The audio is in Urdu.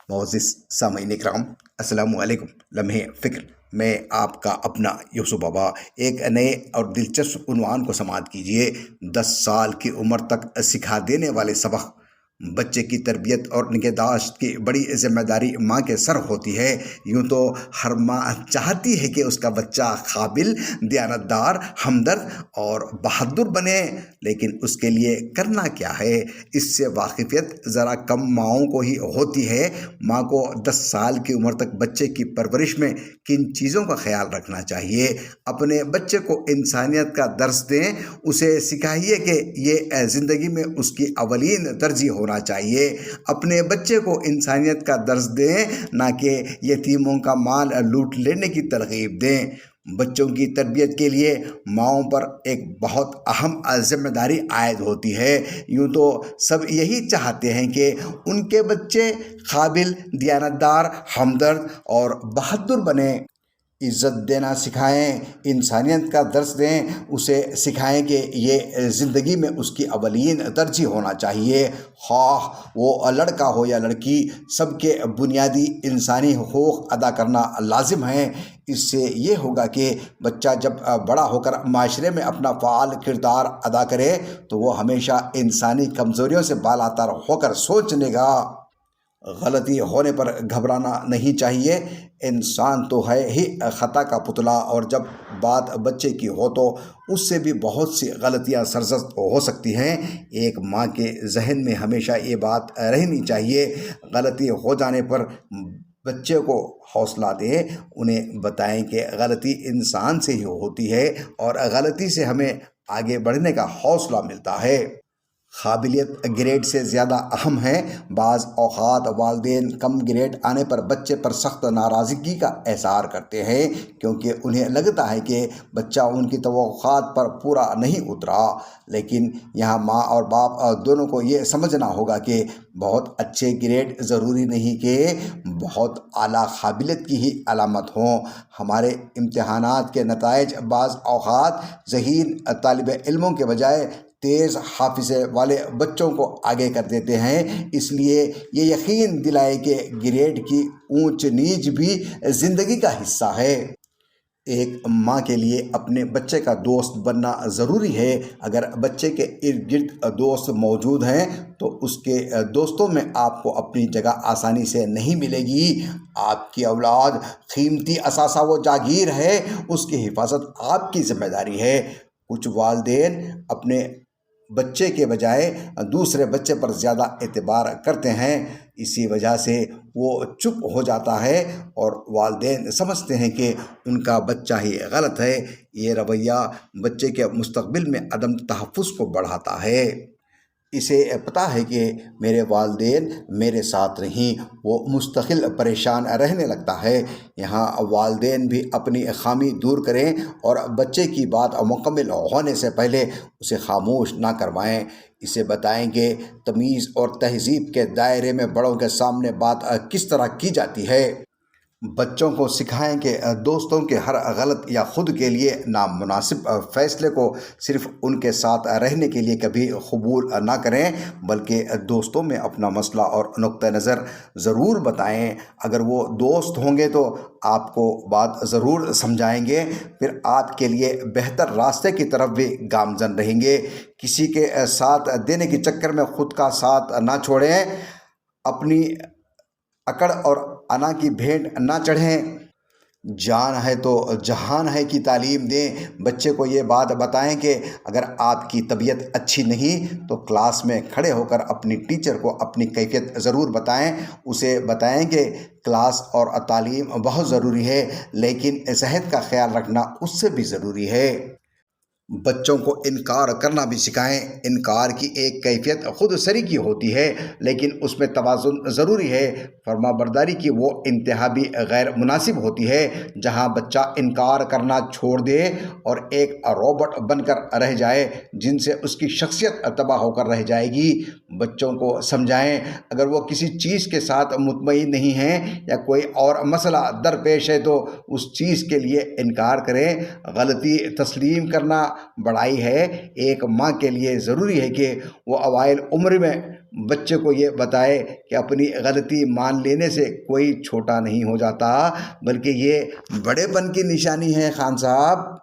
معزز سامعین کرام، السلام علیکم۔ لمحے فکر میں آپ کا اپنا یوسف بابا ایک نئے اور دلچسپ عنوان کو سماعت کیجیے۔ 10 سال کی عمر تک سکھا دینے والے سبق۔ بچے کی تربیت اور نگہداشت کی بڑی ذمہ داری ماں کے سر ہوتی ہے۔ یوں تو ہر ماں چاہتی ہے کہ اس کا بچہ قابل، دیانتدار، ہمدرد اور بہادر بنے، لیکن اس کے لیے کرنا کیا ہے، اس سے واقفیت ذرا کم ماؤں کو ہی ہوتی ہے۔ ماں کو 10 سال کی عمر تک بچے کی پرورش میں کن چیزوں کا خیال رکھنا چاہیے؟ اپنے بچے کو انسانیت کا درس دیں، اسے سکھائیے کہ یہ زندگی میں اس کی اولین ترجیح ہونا چاہیے۔ اپنے بچے کو انسانیت کا درس دیں، نہ کہ یتیموں کا مال لوٹ لینے کی ترغیب دیں۔ بچوں کی تربیت کے لیے ماؤں پر ایک بہت اہم ذمہ داری عائد ہوتی ہے۔ یوں تو سب یہی چاہتے ہیں کہ ان کے بچے قابل، دیانتدار، ہمدرد اور بہادر بنیں۔ عزت دینا سکھائیں، انسانیت کا درس دیں، اسے سکھائیں کہ یہ زندگی میں اس کی اولین ترجیح ہونا چاہیے۔ خواہ وہ لڑکا ہو یا لڑکی، سب کے بنیادی انسانی حقوق ادا کرنا لازم ہے۔ اس سے یہ ہوگا کہ بچہ جب بڑا ہو کر معاشرے میں اپنا فعال کردار ادا کرے تو وہ ہمیشہ انسانی کمزوریوں سے بالاتر ہو کر سوچنے گا۔ غلطی ہونے پر گھبرانا نہیں چاہیے۔ انسان تو ہے ہی خطا کا پتلا، اور جب بات بچے کی ہو تو اس سے بھی بہت سی غلطیاں سرزد ہو سکتی ہیں۔ ایک ماں کے ذہن میں ہمیشہ یہ بات رہنی چاہیے، غلطی ہو جانے پر بچے کو حوصلہ دیں، انہیں بتائیں کہ غلطی انسان سے ہی ہوتی ہے اور غلطی سے ہمیں آگے بڑھنے کا حوصلہ ملتا ہے۔ قابلیت گریڈ سے زیادہ اہم ہے۔ بعض اوقات والدین کم گریڈ آنے پر بچے پر سخت ناراضگی کا اظہار کرتے ہیں، کیونکہ انہیں لگتا ہے کہ بچہ ان کی توقعات پر پورا نہیں اترا۔ لیکن یہاں ماں اور باپ دونوں کو یہ سمجھنا ہوگا کہ بہت اچھے گریڈ ضروری نہیں کہ بہت اعلیٰ قابلیت کی ہی علامت ہوں۔ ہمارے امتحانات کے نتائج بعض اوقات ذہین طالب علموں کے بجائے تیز حافظے والے بچوں کو آگے کر دیتے ہیں۔ اس لیے یہ یقین دلائے کہ گریڈ کی اونچ نیچ بھی زندگی کا حصہ ہے۔ ایک ماں کے لیے اپنے بچے کا دوست بننا ضروری ہے۔ اگر بچے کے ارد گرد دوست موجود ہیں تو اس کے دوستوں میں آپ کو اپنی جگہ آسانی سے نہیں ملے گی۔ آپ کی اولاد قیمتی اثاثہ و جاگیر ہے، اس کی حفاظت آپ کی ذمہ داری ہے۔ کچھ والدین اپنے بچے کے بجائے دوسرے بچے پر زیادہ اعتبار کرتے ہیں، اسی وجہ سے وہ چپ ہو جاتا ہے اور والدین سمجھتے ہیں کہ ان کا بچہ ہی غلط ہے۔ یہ رویہ بچے کے مستقبل میں عدم تحفظ کو بڑھاتا ہے۔ اسے پتہ ہے کہ میرے والدین میرے ساتھ نہیں، وہ مستقل پریشان رہنے لگتا ہے۔ یہاں والدین بھی اپنی خامی دور کریں اور بچے کی بات مکمل ہونے سے پہلے اسے خاموش نہ کروائیں۔ اسے بتائیں کہ تمیز اور تہذیب کے دائرے میں بڑوں کے سامنے بات کس طرح کی جاتی ہے۔ بچوں کو سکھائیں کہ دوستوں کے ہر غلط یا خود کے لیے نامناسب فیصلے کو صرف ان کے ساتھ رہنے کے لیے کبھی قبول نہ کریں، بلکہ دوستوں میں اپنا مسئلہ اور نقطہ نظر ضرور بتائیں۔ اگر وہ دوست ہوں گے تو آپ کو بات ضرور سمجھائیں گے، پھر آپ کے لیے بہتر راستے کی طرف بھی گامزن رہیں گے۔ کسی کے ساتھ دینے کے چکر میں خود کا ساتھ نہ چھوڑیں، اپنی اکڑ اور انا کی بھینٹ نہ چڑھیں۔ جان ہے تو جہان ہے کی تعلیم دیں۔ بچے کو یہ بات بتائیں کہ اگر آپ کی طبیعت اچھی نہیں تو کلاس میں کھڑے ہو کر اپنی ٹیچر کو اپنی کیفیت ضرور بتائیں۔ اسے بتائیں کہ کلاس اور تعلیم بہت ضروری ہے، لیکن صحت کا خیال رکھنا اس سے بھی ضروری ہے۔ بچوں کو انکار کرنا بھی سکھائیں۔ انکار کی ایک کیفیت خود سری کی ہوتی ہے، لیکن اس میں توازن ضروری ہے۔ فرما برداری کی وہ انتہا بھی غیر مناسب ہوتی ہے جہاں بچہ انکار کرنا چھوڑ دے اور ایک روبوٹ بن کر رہ جائے، جن سے اس کی شخصیت تباہ ہو کر رہ جائے گی۔ بچوں کو سمجھائیں۔ اگر وہ کسی چیز کے ساتھ مطمئن نہیں ہیں یا کوئی اور مسئلہ درپیش ہے تو اس چیز کے لیے انکار کریں۔ غلطی تسلیم کرنا بڑائی ہے۔ ایک ماں کے لیے ضروری ہے کہ وہ اوائل عمر میں بچے کو یہ بتائے کہ اپنی غلطی مان لینے سے کوئی چھوٹا نہیں ہو جاتا، بلکہ یہ بڑے پن کی نشانی ہے۔ خان صاحب